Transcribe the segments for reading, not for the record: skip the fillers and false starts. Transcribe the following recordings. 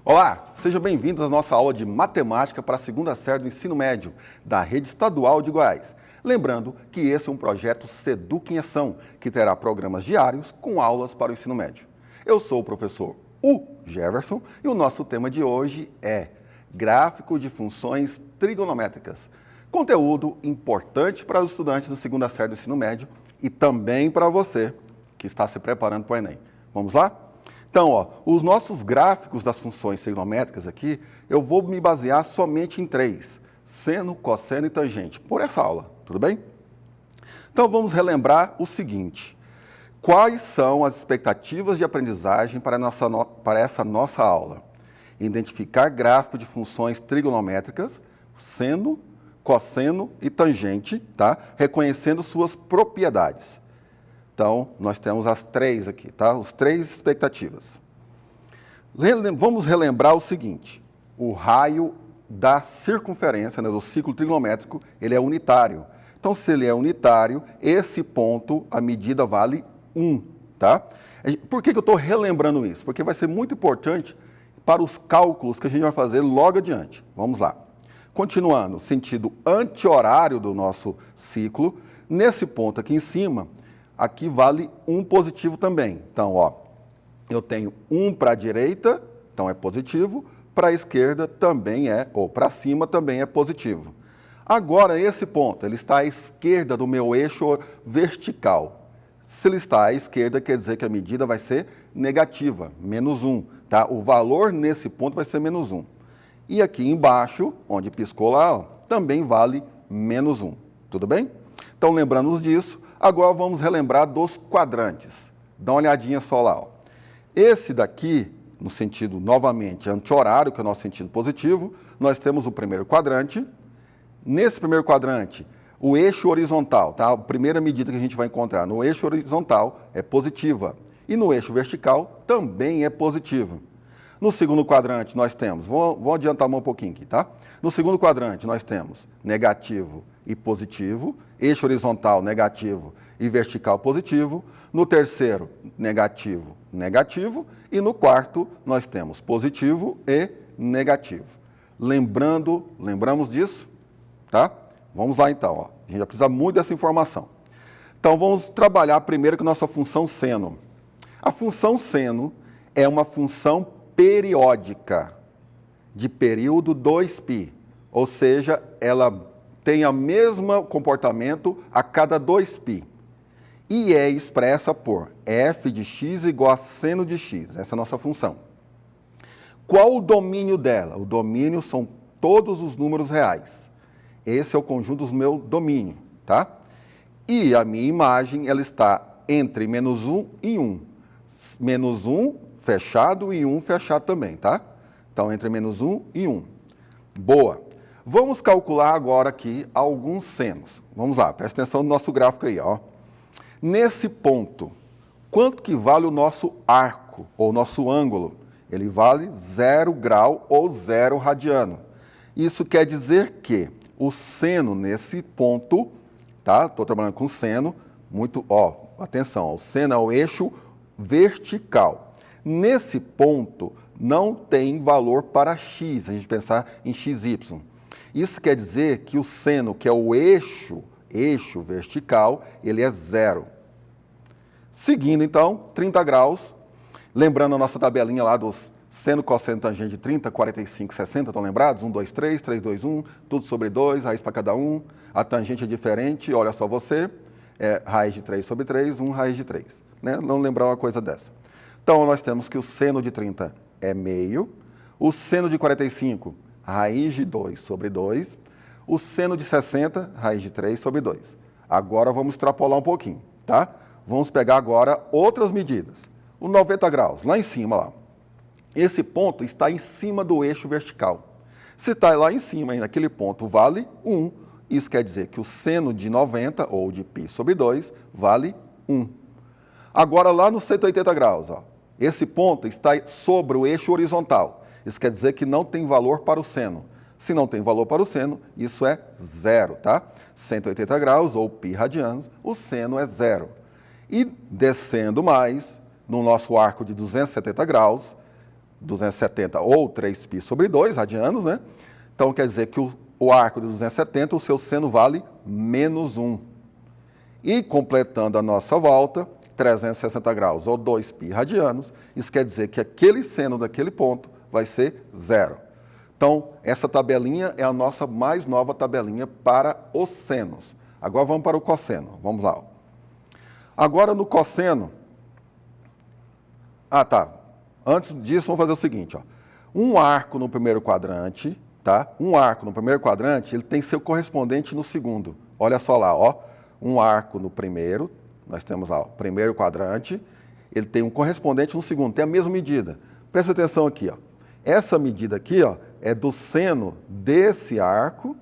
Olá, sejam bem-vindos à nossa aula de matemática para a segunda série do ensino médio da Rede Estadual de Goiás. Lembrando que esse é um projeto Seduc em Ação, que terá programas diários com aulas para o ensino médio. Eu sou o professor Jefferson e o nosso tema de hoje é gráfico de funções trigonométricas. Conteúdo importante para os estudantes da segunda série do ensino médio e também para você que está se preparando para o Enem. Vamos lá? Então, os nossos gráficos das funções trigonométricas aqui, eu vou me basear somente em três: seno, cosseno e tangente, por essa aula, tudo bem? Então, vamos relembrar o seguinte: quais são as expectativas de aprendizagem para essa nossa aula? Identificar gráfico de funções trigonométricas, seno, cosseno e tangente, tá? Reconhecendo suas propriedades. Então, nós temos as três aqui, tá? Os três expectativas. Vamos relembrar o seguinte: o raio da circunferência, né, do ciclo trigonométrico, ele é unitário. Então, se ele é unitário, esse ponto, a medida vale 1, tá? Por que eu estou relembrando isso? Porque vai ser muito importante para os cálculos que a gente vai fazer logo adiante. Vamos lá. Continuando, sentido anti-horário do nosso ciclo, nesse ponto aqui em cima, aqui vale 1 positivo também. Então, eu tenho 1 para a direita, então é positivo, para a esquerda também é, ou para cima também é positivo. Agora, esse ponto, ele está à esquerda do meu eixo vertical. Se ele está à esquerda, quer dizer que a medida vai ser negativa, menos 1. Tá? O valor nesse ponto vai ser menos 1. E aqui embaixo, onde piscou lá, também vale menos 1. Tudo bem? Então, lembrando-nos disso, agora vamos relembrar dos quadrantes. Dá uma olhadinha só lá. Esse daqui, no sentido, novamente, anti-horário, que é o nosso sentido positivo, nós temos o primeiro quadrante. Nesse primeiro quadrante, o eixo horizontal, tá? A primeira medida que a gente vai encontrar no eixo horizontal é positiva. E no eixo vertical também é positiva. No segundo quadrante nós temos, vou adiantar um pouquinho aqui, tá? No segundo quadrante nós temos negativo e positivo, eixo horizontal negativo e vertical positivo. No terceiro, negativo, negativo. E no quarto nós temos positivo e negativo. Lembramos disso? Tá? Vamos lá então, a gente vai precisar muito dessa informação. Então vamos trabalhar primeiro com a nossa função seno. A função seno é uma função periódica de período 2π, ou seja, ela tem o mesmo comportamento a cada 2π e é expressa por f de x igual a seno de x, essa é a nossa função. Qual o domínio dela? O domínio são todos os números reais. Esse é o conjunto do meu domínio, tá? E a minha imagem, ela está entre menos 1 e 1. Menos 1 fechado e 1 fechado também, tá? Então, entre menos 1 e 1. Boa. Vamos calcular agora aqui alguns senos. Vamos lá, presta atenção no nosso gráfico aí, ó. Nesse ponto, quanto que vale o nosso arco, ou nosso ângulo? Ele vale 0 grau ou 0 radiano. Isso quer dizer que o seno nesse ponto, tá? Estou trabalhando com seno, atenção, o seno é o eixo vertical. Nesse ponto, não tem valor para x, a gente pensar em xy. Isso quer dizer que o seno, que é o eixo vertical, ele é 0. Seguindo, então, 30 graus, lembrando a nossa tabelinha lá dos seno, cosseno, tangente de 30, 45, 60, estão lembrados? 1, 2, 3, 3, 2, 1, tudo sobre 2, raiz para cada um. A tangente é diferente, olha só você, é raiz de 3 sobre 3, 1 raiz de 3. Né? Não lembrar uma coisa dessa. Então, nós temos que o seno de 30 é meio, o seno de 45, raiz de 2 sobre 2, o seno de 60, raiz de 3 sobre 2. Agora, vamos extrapolar um pouquinho, tá? Vamos pegar agora outras medidas. O 90 graus, lá em cima, lá. Esse ponto está em cima do eixo vertical. Se está lá em cima, naquele ponto, vale 1. Isso quer dizer que o seno de 90, ou de π sobre 2, vale 1. Agora, lá no 180 graus, ó. Esse ponto está sobre o eixo horizontal. Isso quer dizer que não tem valor para o seno. Se não tem valor para o seno, isso é 0, tá? 180 graus, ou π radianos, o seno é 0. E descendo mais, no nosso arco de 270 graus, 270 ou 3π sobre 2 radianos, né? Então quer dizer que o arco de 270, o seu seno vale menos 1. E completando a nossa volta, 360 graus ou 2π radianos, isso quer dizer que aquele seno daquele ponto vai ser 0. Então, essa tabelinha é a nossa mais nova tabelinha para os senos. Agora vamos para o cosseno. Vamos lá. Agora no cosseno... Antes disso, vamos fazer o seguinte. Ó. Um arco no primeiro quadrante, tá? Um arco no primeiro quadrante, ele tem seu correspondente no segundo. Olha só lá, ó. Um arco no primeiro, nós temos lá o primeiro quadrante, ele tem um correspondente no segundo, tem a mesma medida. Presta atenção aqui, ó. Essa medida aqui, ó, é do seno desse arco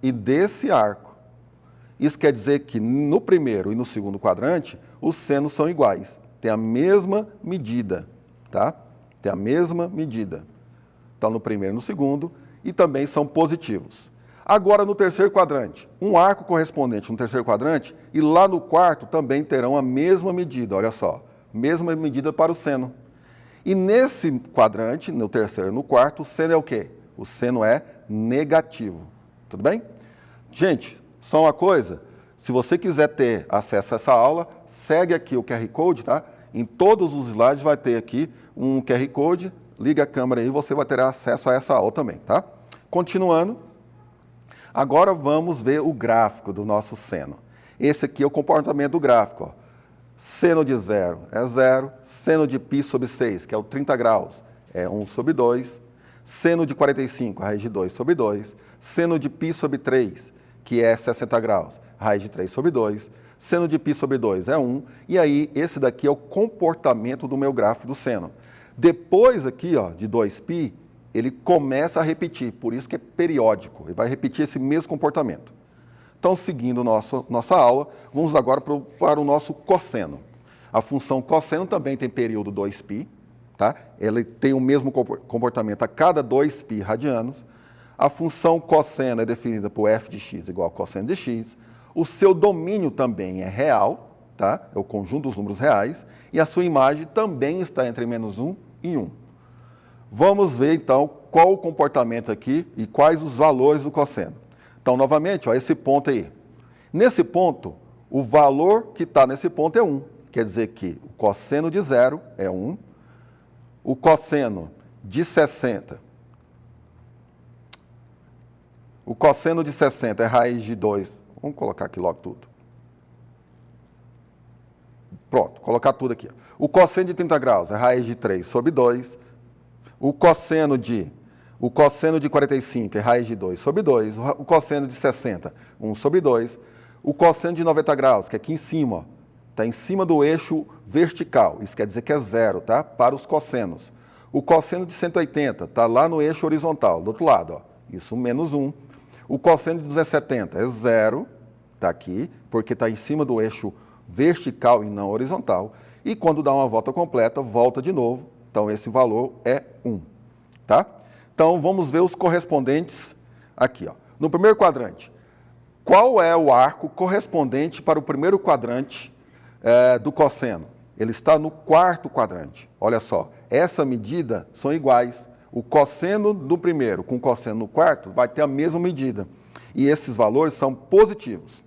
e desse arco. Isso quer dizer que no primeiro e no segundo quadrante, os senos são iguais, tem a mesma medida, tá? Tem a mesma medida. Então, no primeiro e no segundo, e também são positivos. Agora, no terceiro quadrante, um arco correspondente no terceiro quadrante e lá no quarto também terão a mesma medida, olha só, mesma medida para o seno. E nesse quadrante, no terceiro e no quarto, o seno é o quê? O seno é negativo, tudo bem? Gente, só uma coisa, se você quiser ter acesso a essa aula, segue aqui o QR Code, tá? Em todos os slides vai ter aqui um QR Code, liga a câmera aí e você vai ter acesso a essa aula também, tá? Continuando. Agora vamos ver o gráfico do nosso seno. Esse aqui é o comportamento do gráfico. Ó. Seno de 0 é 0, seno de π sobre 6, que é o 30 graus, é 1 sobre 2, seno de 45, raiz de 2 sobre 2, seno de π sobre 3, que é 60 graus, raiz de 3 sobre 2, seno de π sobre 2 é 1, e aí esse daqui é o comportamento do meu gráfico do seno. Depois aqui, ó, de 2π, ele começa a repetir, por isso que é periódico, ele vai repetir esse mesmo comportamento. Então, seguindo nossa aula, vamos agora para o nosso cosseno. A função cosseno também tem período 2π, tá? Ele tem o mesmo comportamento a cada 2π radianos. A função cosseno é definida por f de x igual a cosseno de x. O seu domínio também é real, tá? É o conjunto dos números reais. E a sua imagem também está entre menos 1 e 1. Vamos ver, então, qual o comportamento aqui e quais os valores do cosseno. Então, novamente, ó, esse ponto aí. Nesse ponto, o valor que está nesse ponto é 1. Quer dizer que o cosseno de 0 é 1. O cosseno de 60. O cosseno de 60 é raiz de 2. Vamos colocar aqui logo tudo. Pronto, colocar tudo aqui. O cosseno de 30 graus é raiz de 3 sobre 2. O cosseno de 45 é raiz de 2 sobre 2. O cosseno de 60, 1 sobre 2. O cosseno de 90 graus, que é aqui em cima, está em cima do eixo vertical. Isso quer dizer que é 0, tá? Para os cossenos. O cosseno de 180 está lá no eixo horizontal, do outro lado. Ó. Isso, menos 1. O cosseno de 270 é 0, está aqui, porque está em cima do eixo vertical e não horizontal. E quando dá uma volta completa, volta de novo. Então, esse valor é 1, tá? Então, vamos ver os correspondentes aqui, ó. No primeiro quadrante, qual é o arco correspondente para o primeiro quadrante do cosseno? Ele está no quarto quadrante. Olha só, essa medida são iguais. O cosseno do primeiro com o cosseno no quarto vai ter a mesma medida. E esses valores são positivos.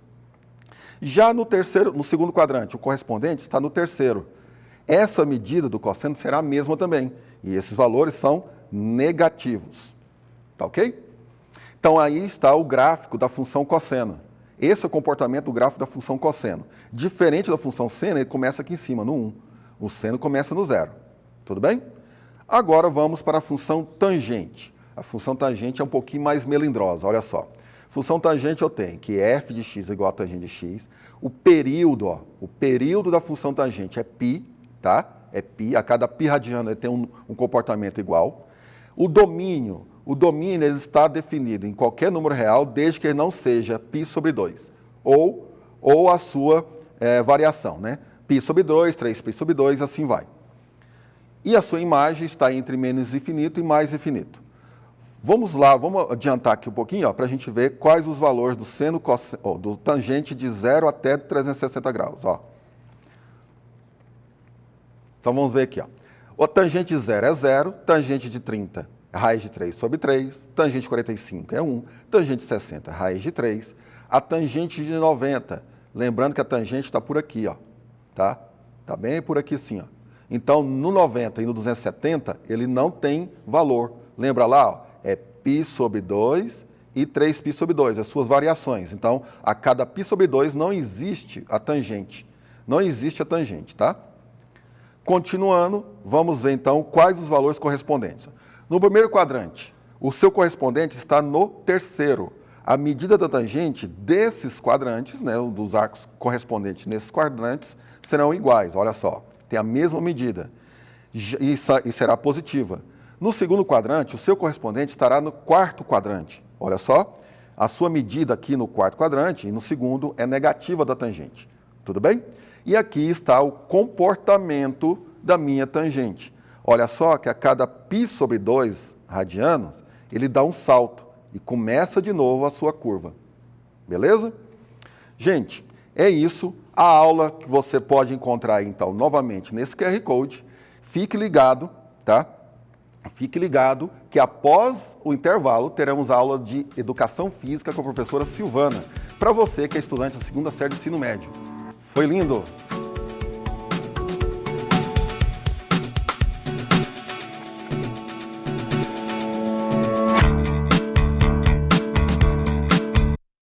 Já no segundo quadrante, o correspondente está no terceiro. Essa medida do cosseno será a mesma também. E esses valores são negativos. Tá ok? Então, aí está o gráfico da função cosseno. Esse é o comportamento do gráfico da função cosseno. Diferente da função seno, ele começa aqui em cima, no 1. O seno começa no 0. Tudo bem? Agora vamos para a função tangente. A função tangente é um pouquinho mais melindrosa, olha só. Função tangente eu tenho que f de x é igual a tangente de x. O período, ó, o período da função tangente é π, tá? É π, a cada π radiano ele tem um comportamento igual. O domínio ele está definido em qualquer número real, desde que ele não seja π sobre 2, ou a sua variação, né? π sobre 2, 3π sobre 2, assim vai. E a sua imagem está entre menos infinito e mais infinito. Vamos lá, vamos adiantar aqui um pouquinho para a gente ver quais os valores do seno do tangente de 0 até 360 graus. Ó. Então vamos ver aqui. Ó. O tangente 0 é 0, tangente de 30 é raiz de 3 sobre 3, tangente de 45 é 1, tangente de 60 é raiz de 3, a tangente de 90, lembrando que a tangente está por aqui, ó, tá? Tá bem por aqui assim, ó. Então, no 90 e no 270, ele não tem valor. Lembra lá, ó, é π sobre 2 e 3π sobre 2, as suas variações. Então, a cada π sobre 2 não existe a tangente. Não existe a tangente, tá? Continuando, vamos ver então quais os valores correspondentes. No primeiro quadrante, o seu correspondente está no terceiro. A medida da tangente desses quadrantes, né, dos arcos correspondentes nesses quadrantes, serão iguais. Olha só, tem a mesma medida e será positiva. No segundo quadrante, o seu correspondente estará no quarto quadrante. Olha só, a sua medida aqui no quarto quadrante e no segundo é negativa da tangente. Tudo bem? E aqui está o comportamento da minha tangente. Olha só que a cada π sobre 2 radianos, ele dá um salto e começa de novo a sua curva. Beleza? Gente, é isso. A aula que você pode encontrar, então, novamente nesse QR Code. Fique ligado, tá? Fique ligado que após o intervalo teremos aula de Educação Física com a professora Silvana, para você que é estudante da segunda série do ensino médio. Foi lindo!